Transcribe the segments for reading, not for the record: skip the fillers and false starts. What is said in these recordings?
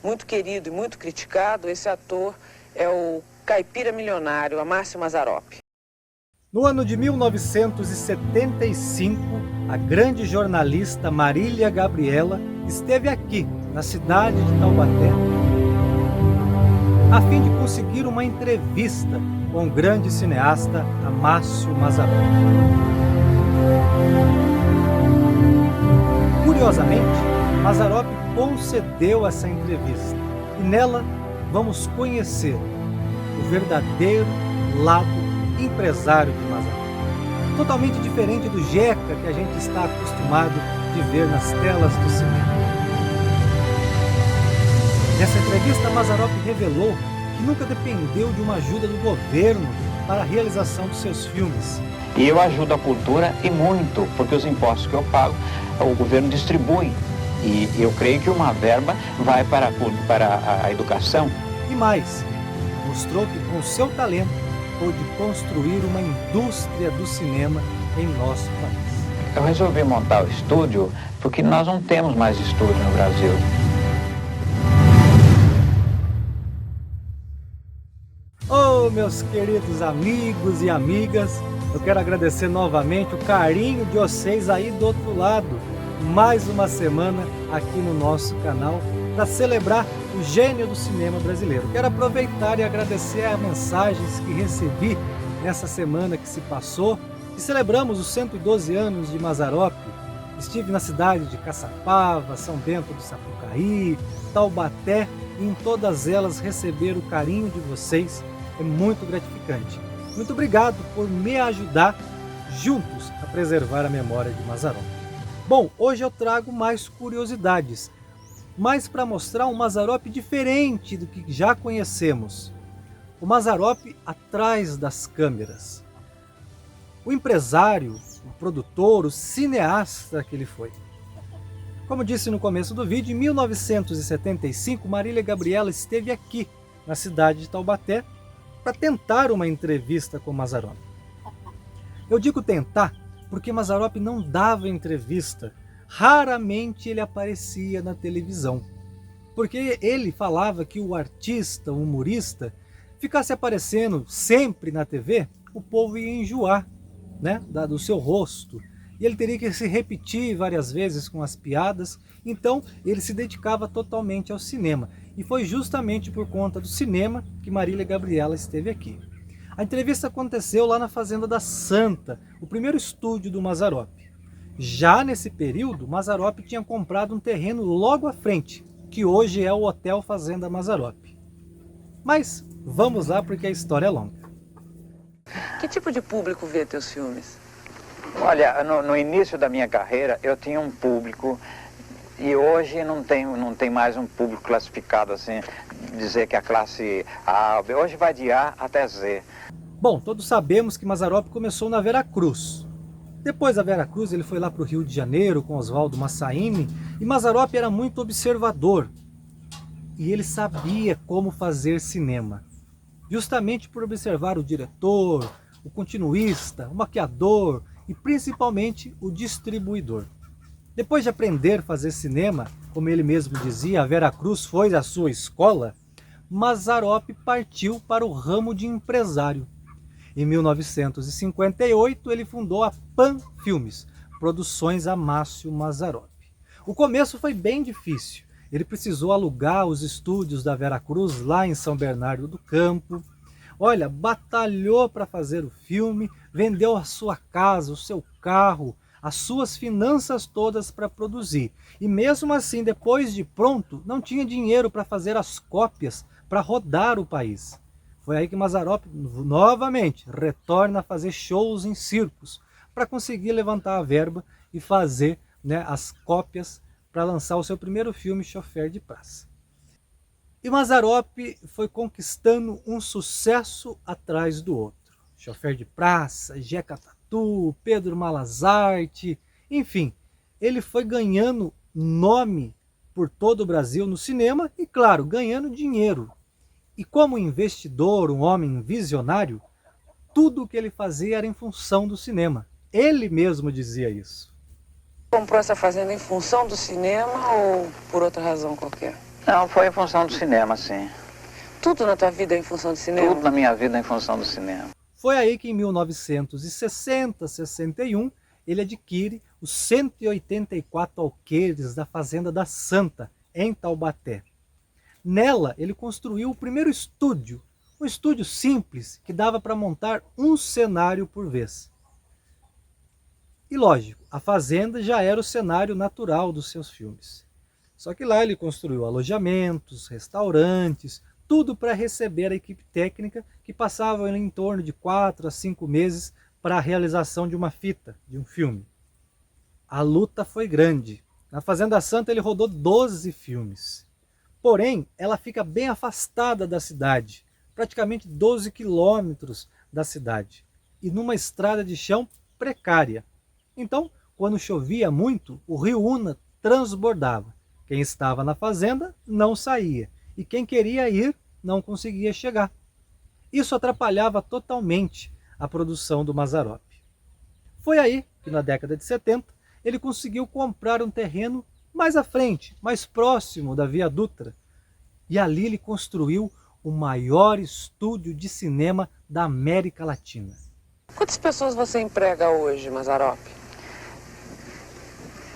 muito querido e muito criticado, esse ator é o caipira milionário, Amácio Mazzaropi. No ano de 1975, a grande jornalista Marília Gabriela esteve aqui, na cidade de Taubaté, a fim de conseguir uma entrevista com o grande cineasta Amácio Mazzaropi. Curiosamente, Mazzaropi concedeu essa entrevista e nela vamos conhecer o verdadeiro lado empresário de Mazzaropi. Totalmente diferente do Jeca que a gente está acostumado de ver nas telas do cinema. Nessa entrevista, Mazzaropi revelou que nunca dependeu de uma ajuda do governo para a realização dos seus filmes. E eu ajudo a cultura e muito, porque os impostos que eu pago, o governo distribui. E eu creio que uma verba vai para a educação. E mais, mostrou que com seu talento pôde construir uma indústria do cinema em nosso país. Eu resolvi montar o estúdio porque nós não temos mais estúdio no Brasil. Oh, meus queridos amigos e amigas, eu quero agradecer novamente o carinho de vocês aí do outro lado. Mais uma semana aqui no nosso canal para celebrar o gênio do cinema brasileiro. Quero aproveitar e agradecer as mensagens que recebi nessa semana que se passou e celebramos os 112 anos de Mazzaropi. Estive na cidade de Caçapava, São Bento do Sapucaí, Taubaté e em todas elas receber o carinho de vocês é muito gratificante. Muito obrigado por me ajudar juntos a preservar a memória de Mazzaropi. Bom, hoje eu trago mais curiosidades, mas para mostrar um Mazzaropi diferente do que já conhecemos. O Mazzaropi atrás das câmeras. O empresário, o produtor, o cineasta que ele foi. Como disse no começo do vídeo, em 1975, Marília Gabriela esteve aqui, na cidade de Taubaté, para tentar uma entrevista com Mazzaropi. Eu digo tentar, porque Mazzaropi não dava entrevista. Raramente ele aparecia na televisão, porque ele falava que o artista, o humorista, ficasse aparecendo sempre na TV, o povo ia enjoar, né, do seu rosto, e ele teria que se repetir várias vezes com as piadas, então ele se dedicava totalmente ao cinema, e foi justamente por conta do cinema que Marília Gabriela esteve aqui. A entrevista aconteceu lá na Fazenda da Santa, o primeiro estúdio do Mazzaropi. Já nesse período, Mazzaropi tinha comprado um terreno logo à frente, que hoje é o Hotel Fazenda Mazzaropi. Mas vamos lá porque a história é longa. Que tipo de público vê teus filmes? Olha, no início da minha carreira eu tinha um público e hoje não tem mais um público classificado assim, dizer que a classe A, B, hoje vai de A até Z. Bom, todos sabemos que Mazzaropi começou na Veracruz. Depois da Veracruz ele foi lá para o Rio de Janeiro com Oswaldo Massaini e Mazzaropi era muito observador e ele sabia como fazer cinema. Justamente por observar o diretor, o continuista, o maquiador e principalmente o distribuidor. Depois de aprender a fazer cinema, como ele mesmo dizia, a Veracruz foi a sua escola, Mazzaropi partiu para o ramo de empresário. Em 1958 ele fundou a Pan Filmes, Produções Amácio Mazzaropi. O começo foi bem difícil, ele precisou alugar os estúdios da Veracruz lá em São Bernardo do Campo. Olha, batalhou para fazer o filme, vendeu a sua casa, o seu carro, as suas finanças todas para produzir. E mesmo assim, depois de pronto, não tinha dinheiro para fazer as cópias para rodar o país. Foi aí que Mazzaropi novamente retorna a fazer shows em circos para conseguir levantar a verba e fazer, né, as cópias para lançar o seu primeiro filme, Chofer de Praça. E Mazzaropi foi conquistando um sucesso atrás do outro. Chofer de Praça, Jeca Tatu, Pedro Malas Arte, enfim, ele foi ganhando nome por todo o Brasil no cinema e, claro, ganhando dinheiro. E como investidor, um homem visionário, tudo o que ele fazia era em função do cinema. Ele mesmo dizia isso. Comprou essa fazenda em função do cinema ou por outra razão qualquer? Não, foi em função do cinema, sim. Tudo na tua vida é em função do cinema? Tudo na minha vida é em função do cinema. Foi aí que em 1960-61 ele adquire os 184 alqueires da Fazenda da Santa, em Taubaté. Nela ele construiu o primeiro estúdio, um estúdio simples que dava para montar um cenário por vez. E lógico, a fazenda já era o cenário natural dos seus filmes. Só que lá ele construiu alojamentos, restaurantes, tudo para receber a equipe técnica que passava em torno de 4 a 5 meses para a realização de uma fita, de um filme. A luta foi grande. Na Fazenda Santa ele rodou 12 filmes. Porém, ela fica bem afastada da cidade, praticamente 12 quilômetros da cidade, e numa estrada de chão precária. Então, quando chovia muito, o rio Una transbordava. Quem estava na fazenda não saía, e quem queria ir não conseguia chegar. Isso atrapalhava totalmente a produção do Mazzaropi. Foi aí que na década de 70 ele conseguiu comprar um terreno mais à frente, mais próximo da Via Dutra, e ali ele construiu o maior estúdio de cinema da América Latina. Quantas pessoas você emprega hoje, Mazzaropi?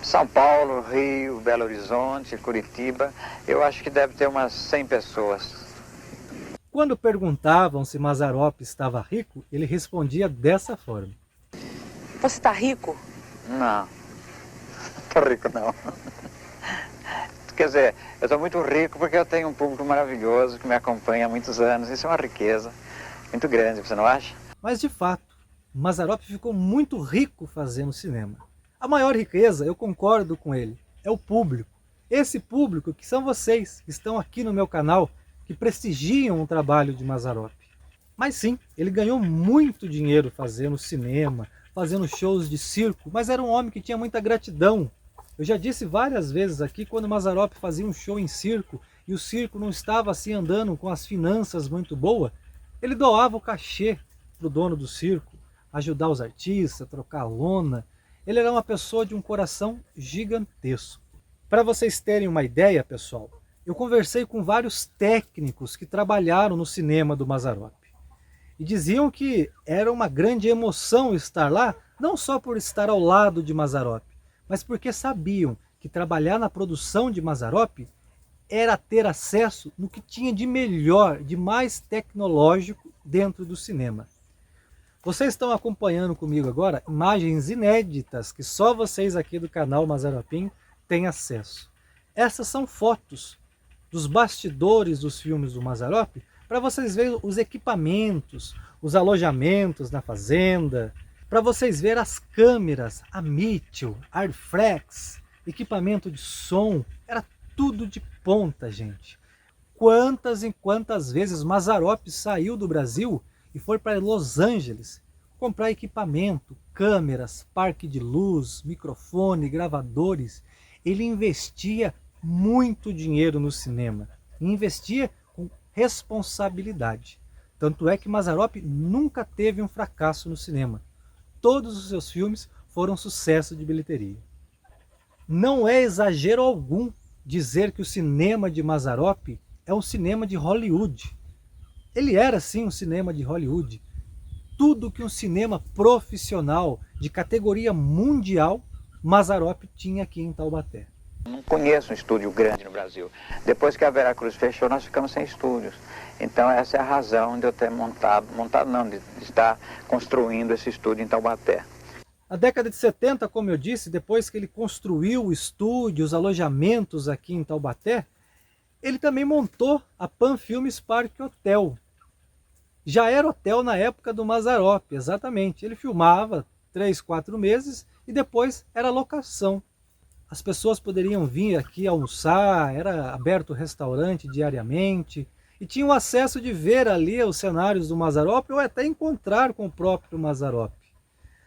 São Paulo, Rio, Belo Horizonte, Curitiba, eu acho que deve ter umas 100 pessoas. Quando perguntavam se Mazzaropi estava rico, ele respondia dessa forma. Você está rico? Não, tô rico não. Quer dizer, eu estou muito rico porque eu tenho um público maravilhoso que me acompanha há muitos anos. Isso é uma riqueza muito grande, você não acha? Mas de fato, Mazzaropi ficou muito rico fazendo cinema. A maior riqueza, eu concordo com ele, é o público. Esse público que são vocês, que estão aqui no meu canal, que prestigiam o trabalho de Mazzaropi. Mas sim, ele ganhou muito dinheiro fazendo cinema, fazendo shows de circo, mas era um homem que tinha muita gratidão. Eu já disse várias vezes aqui, quando Mazzaropi fazia um show em circo, e o circo não estava assim andando com as finanças muito boas, ele doava o cachê para o dono do circo, ajudar os artistas, trocar a lona. Ele era uma pessoa de um coração gigantesco. Para vocês terem uma ideia, pessoal, eu conversei com vários técnicos que trabalharam no cinema do Mazzaropi. E diziam que era uma grande emoção estar lá, não só por estar ao lado de Mazzaropi, mas porque sabiam que trabalhar na produção de Mazzaropi era ter acesso no que tinha de melhor, de mais tecnológico dentro do cinema. Vocês estão acompanhando comigo agora imagens inéditas que só vocês aqui do canal Mazzaropinho têm acesso. Essas são fotos dos bastidores dos filmes do Mazzaropi para vocês verem os equipamentos, os alojamentos na fazenda, para vocês verem as câmeras, a Mitchell, Arriflex, equipamento de som, era tudo de ponta, gente. Quantas e quantas vezes Mazzaropi saiu do Brasil e foi para Los Angeles comprar equipamento, câmeras, parque de luz, microfone, gravadores. Ele investia muito dinheiro no cinema, e investia com responsabilidade. Tanto é que Mazzaropi nunca teve um fracasso no cinema. Todos os seus filmes foram sucesso de bilheteria. Não é exagero algum dizer que o cinema de Mazzaropi é um cinema de Hollywood. Ele era sim um cinema de Hollywood. Tudo que um cinema profissional de categoria mundial, Mazzaropi tinha aqui em Taubaté. Não conheço um estúdio grande no Brasil. Depois que a Veracruz fechou, nós ficamos sem estúdios. Então essa é a razão de eu ter de estar construindo esse estúdio em Taubaté. Na década de 70, como eu disse, depois que ele construiu o estúdio, os alojamentos aqui em Taubaté, ele também montou a Pan Filmes Park Hotel. Já era hotel na época do Mazzaropi, exatamente. Ele filmava 3, 4 meses e depois era locação. As pessoas poderiam vir aqui almoçar, era aberto o restaurante diariamente e tinham acesso de ver ali os cenários do Mazzaropi ou até encontrar com o próprio Mazzaropi.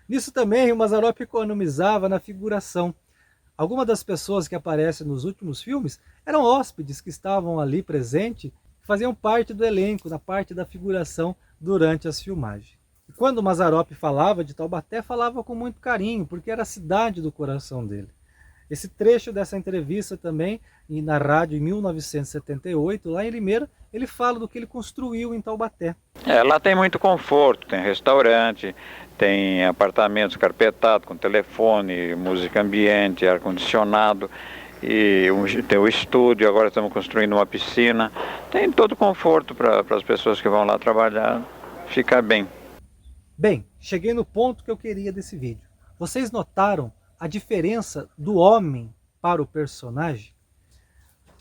Nisso também o Mazzaropi economizava na figuração. Algumas das pessoas que aparecem nos últimos filmes eram hóspedes que estavam ali presentes, que faziam parte do elenco, da parte da figuração durante as filmagens. E quando o Mazzaropi falava de Taubaté, falava com muito carinho, porque era a cidade do coração dele. Esse trecho dessa entrevista também, e na rádio em 1978, lá em Limeira, ele fala do que ele construiu em Taubaté. Lá tem muito conforto, tem restaurante, tem apartamentos carpetados com telefone, música ambiente, ar-condicionado, e tem o estúdio, agora estamos construindo uma piscina. Tem todo conforto para as pessoas que vão lá trabalhar ficar bem. Bem, cheguei no ponto que eu queria desse vídeo. Vocês notaram a diferença do homem para o personagem?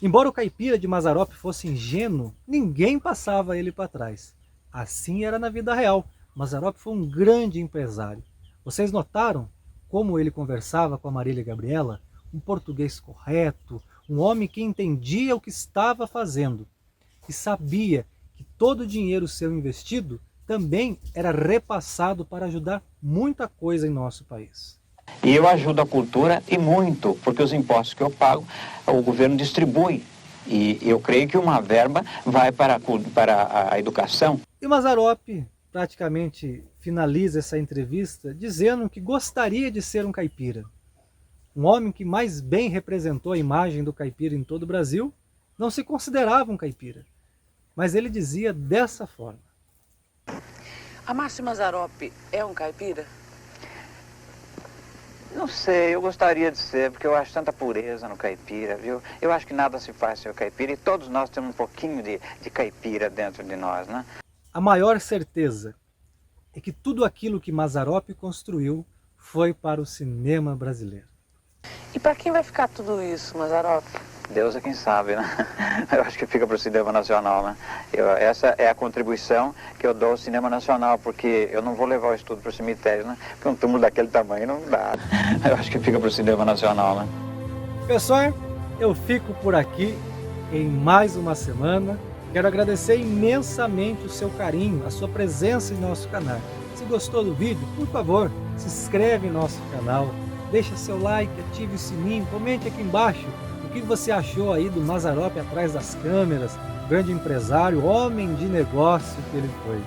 Embora o caipira de Mazzaropi fosse ingênuo, ninguém passava ele para trás. Assim era na vida real. Mazzaropi foi um grande empresário. Vocês notaram como ele conversava com a Marília Gabriela? Um português correto, um homem que entendia o que estava fazendo e sabia que todo o dinheiro seu investido também era repassado para ajudar muita coisa em nosso país. E eu ajudo a cultura e muito, porque os impostos que eu pago, o governo distribui. E eu creio que uma verba vai para a educação. E Mazzaropi praticamente finaliza essa entrevista dizendo que gostaria de ser um caipira. Um homem que mais bem representou a imagem do caipira em todo o Brasil, não se considerava um caipira. Mas ele dizia dessa forma. Márcio Mazzaropi é um caipira? Não sei, eu gostaria de ser, porque eu acho tanta pureza no caipira, viu? Eu acho que nada se faz sem o caipira e todos nós temos um pouquinho de caipira dentro de nós, né? A maior certeza é que tudo aquilo que Mazzaropi construiu foi para o cinema brasileiro. E para quem vai ficar tudo isso, Mazzaropi? Deus é quem sabe, né? Eu acho que fica para o cinema nacional, né? Essa é a contribuição que eu dou ao cinema nacional, porque eu não vou levar o estudo para o cemitério, né? Porque um túmulo daquele tamanho não dá. Eu acho que fica para o cinema nacional, né? Pessoal, eu fico por aqui em mais uma semana. Quero agradecer imensamente o seu carinho, a sua presença em nosso canal. Se gostou do vídeo, por favor, se inscreve em nosso canal, deixa seu like, ative o sininho, comente aqui embaixo o que você achou aí do Mazzaropi atrás das câmeras, grande empresário, homem de negócio que ele foi.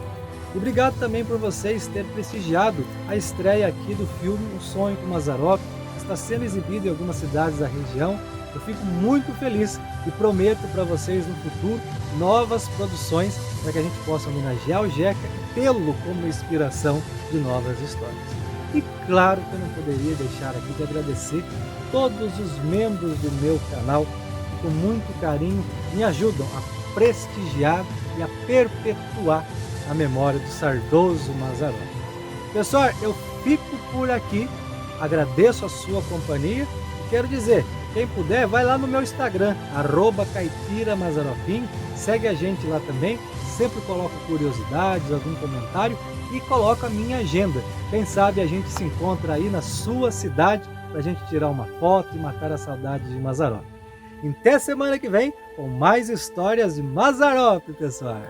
E obrigado também por vocês terem prestigiado a estreia aqui do filme O Sonho com Mazzaropi, que está sendo exibido em algumas cidades da região. Eu fico muito feliz e prometo para vocês no futuro novas produções para que a gente possa homenagear o Jeca e tê-lo como inspiração de novas histórias. E claro que eu não poderia deixar aqui de agradecer todos os membros do meu canal que com muito carinho me ajudam a prestigiar e a perpetuar a memória do saudoso Mazzaropi. Pessoal, eu fico por aqui, agradeço a sua companhia e quero dizer, quem puder, vai lá no meu Instagram, @CaipiraMazzaropim, segue a gente lá também, sempre coloco curiosidades, algum comentário e coloco a minha agenda. Quem sabe a gente se encontra aí na sua cidade para a gente tirar uma foto e matar a saudade de Mazzaropi. Até semana que vem com mais histórias de Mazzaropi, pessoal!